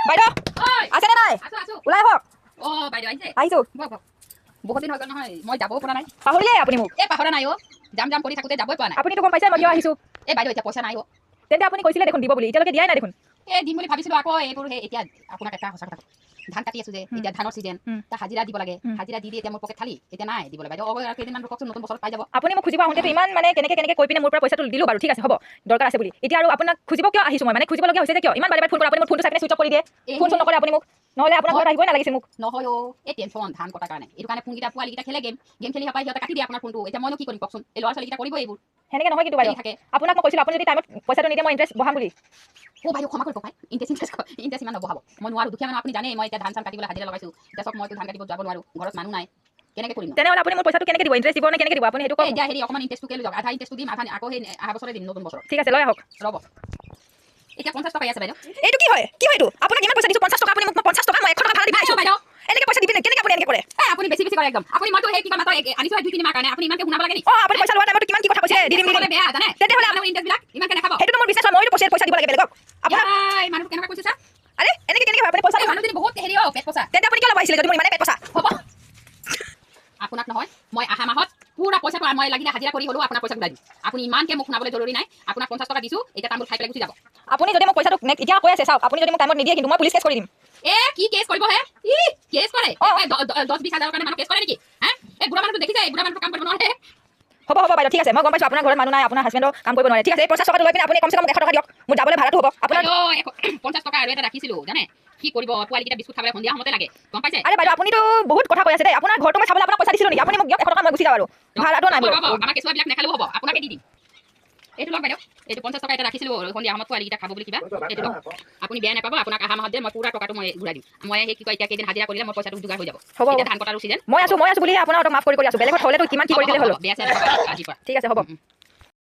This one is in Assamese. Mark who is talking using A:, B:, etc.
A: বাইদেউ আছে নে নাই? ওলাই আহক।
B: বাইদেউ আহিছে?
A: আহিছো।
B: বহুত দিন হৈ গ'ল নহয়, মই যাবও পৰা নাই।
A: পাহৰিলে আপুনি মোক?
B: পাহৰা নাই যাম কৰি থাকোঁতে যাবই পৰা নাই।
A: আপুনিতো গম পাইছে মই কিয় আহিছো?
B: বাইদেউ এতিয়া পইচা নাই
A: তেন্তে আপুনি কৈছিলে দেখোন দিব বুলি, এতিয়ালৈকে দিয়াই নাই দেখোন।
B: দিম বুলি ভাবিছিলো আকৌ এইবোৰ এতিয়া আপোনাক এটা সঁচা কথা ধান কাটি আছো যে এতিয়া ধানৰ চিজন তা হাজিৰা দিব লাগে হাজিৰা দি এতিয়া মোৰ পকেট খালি এতিয়া নাই দিবলৈ বাইদেউ কেইদিনমান ৰখকচোন নতুন বছৰত পাই যাব
A: আপুনি মোক খুজিব আহোঁতে ইমান মানে কেনেকে কৈ পিনে মোৰ পৰা পইচাটো দিলো বাৰু ঠিক আছে হ'ব দৰকাৰ আছে বুলি এতিয়া আৰু আপোনাক খুজিব কিয় আহিছো মই মানে খুজিবলগীয়া হৈছে যে কিয় ইমান বাৰে বাৰে ফোন কৰে আপুনি মোৰ ফোনটো চাই পিনে চুইচ অফ কৰি দিয়ে ফোন নকৰে আপুনি মোক নহ'লে আপোনাৰ ঘৰত আহিবই নালাগিছিল মোক
B: নহয় এই টেনশ্যন ধান কটাৰ কাৰণে এইটো কাৰণে ফোনকেইটা পোৱালিকেইটা খেলে গেম খেলি পাই সিহঁতে কাটি দিয়ে আপোনাৰ ফোনটো এতিয়া মইনো কি কৰিম কওকচোন এই ল'ৰা ছোৱালীকেইটা কৰিব এইবোৰ
A: সেনেকে নহয় কিন্তু বাইদেউ আপোনাক মই কৈছিলো আপুনি যদি টাইমত পইচাটো নিদিয়ে মই ইণ্টাৰেষ্ট বহাম বুলি
B: বাইদেউ ক্ষমা কৰিব পাই ইণ্টাৰেষ্ট ইমান নবহাব মই নোৱাৰো দুখীয়া মানুহ আপুনি জানেই মই এতিয়া ধান চান কাটিবলৈ হাজিৰা লগাইছো এতিয়া চব মইতো ধান কাটিব যাব নোৱাৰো ঘৰত মানুহ নাই কেনেকে কৰিম
A: তেনেহ'লে আপুনি মোৰ পইচাটো কেনেকে দিব ইণ্টাৰেষ্ট দিব নে কেনেকে দিব আপুনি সেইটো কওক
B: এতিয়া অকণমান ইণ্টাৰেষ্টটো কেলৈ যাওক আধা ইণ্টাৰেষ্টটো দিম আধা আকৌ সেই অহা বছৰে দিম নতুন বছৰ
A: ঠিক আছে লৈ আহক
B: ৰ'ব এতিয়া 50 টকা আছে বাইদেউ
A: এইটো কি হয় এইটো আপোনাক ইমান পইচা দিছো 50 টকা আপুনি মোক 50 টকা মই 100 টকা ভাড়া দিব আছো
B: বাইদেউ
A: এনেকে পইচা দিবি কেনেকে আপুনি এনেকে কৰে
B: আপুনি বেছি কৰে একদম আপুনি মইতো সেই কিবা মাত্ৰ আনিছো 2-3 মাহ কাৰণে আপুনি ইমানকে শুনাব লাগে নি
A: আপুনি পইচা লোৱা টাইমত কিমান কি কথা কৈছে দিম
B: বেয়া জানে
A: তেতিয়াহ'লে
B: আপোনাৰ ইণ্টাৰেষ্টবিলাক ইমানকে নাখাব
A: সেইটোতো মোৰ বিশ্বাস মইতো পইচা দিব লাগে বেলেগক আপোনাৰ
B: মানুহটো কেনেকুৱা কৈছে ছাৰ
A: আৰে এনেকে কেনেকে হয় আপুনি পইচা
B: মানুহজনী বহুত হেৰি পেট পচা
A: তেন্তে আপুনি কিয় ল'ব আহিছিলে যদি মোৰ ইমানে পেট পচা
B: হ'ব আপোনাক নহয় মই আহা মাহত পুৰা পইচাটো মই লাগিলে হাজিৰা কৰি হ'লেও আপোনাৰ পইচা ঘূৰাই দিম আপুনি ইমানকে মোক শুনাবলৈ জৰুৰী নাই আপোনাক 50 টকা দিছো এতিয়া তামোল খাই পেলাই গুচি যাব
A: আপুনি যদি মোক পইচাটো এতিয়া কৈ আছে চাওক আপুনি যদি মোক টাইমত নিদিয়ে কিন্তু মই পুলিচ কেছ কৰি দিম
B: কি কেছ কৰিব হে কেছ কৰে 10-20 হাজাৰৰ কাৰণে মানুহ কেছ কৰে নেকি এই বুঢ়া মানুহটো দেখিছে এই বুঢ়া মানুহটো কাম কৰিব নোৱাৰে
A: হ'ব বাইদেউ ঠিক আছে মই গম পাইছো আপোনাৰ ঘৰত মানুহ নাই আপোনাৰ হাজবেণ্ডো কাম কৰিব নোৱাৰে ঠিক আছে এই 50 টকাটো লৈ পিনে আপুনি কমচে কম 100 টকা দিয়ক মোৰ যাবলৈ ভাড়াটো হ'ব আপোনাৰ
B: 50 টকা আৰু এটা ৰাখিছিলো জানে কি কৰিব পোৱালিকেইটা বিস্কুট খাবলৈ সন্ধিয়া সময়তে লাগে গম পাইছে
A: আৰে বাইদেউ আপুনিতো বহুত কথা কৈ আছে দেই আপোনাৰ ঘৰটো মই চাবলৈ আপোনাক পইচা দিছিলো নেকি আপুনি মোক দিয়ক 100 টকা মই গুচি যাওঁ আৰু ভাড়াটো নাই বাৰু
B: আমাৰ কেঁচুৱাবিলাক নাখালেও হ'ব আপোনাকে দি দিম এইটো লওক বাইদেউ এইটো 50 টকা এটা ৰাখিছিলো সন্ধিয়া সময়ত পোৱালিকেইটা খাব বুলি কিবা এইটো লওক আপুনি বেয়া নাপাব আপোনাক অহা মাহত যে মই পুৰা টকাটো মই ঘূৰাই দিম মই সেই কি কয় এতিয়া কেইদিন হাজিৰা কৰিলে মই পইচাটো যোগাৰ হৈ যাব এতিয়া ধান কটাৰো চিজন
A: মই আছো বুলি আপোনাক মাফ কৰি আছো বেলেগত হ'লেতো কিমান কি কৰি দিলে হ'ল
B: বেয়া চেয়া
A: ঠিক আছে হ'ব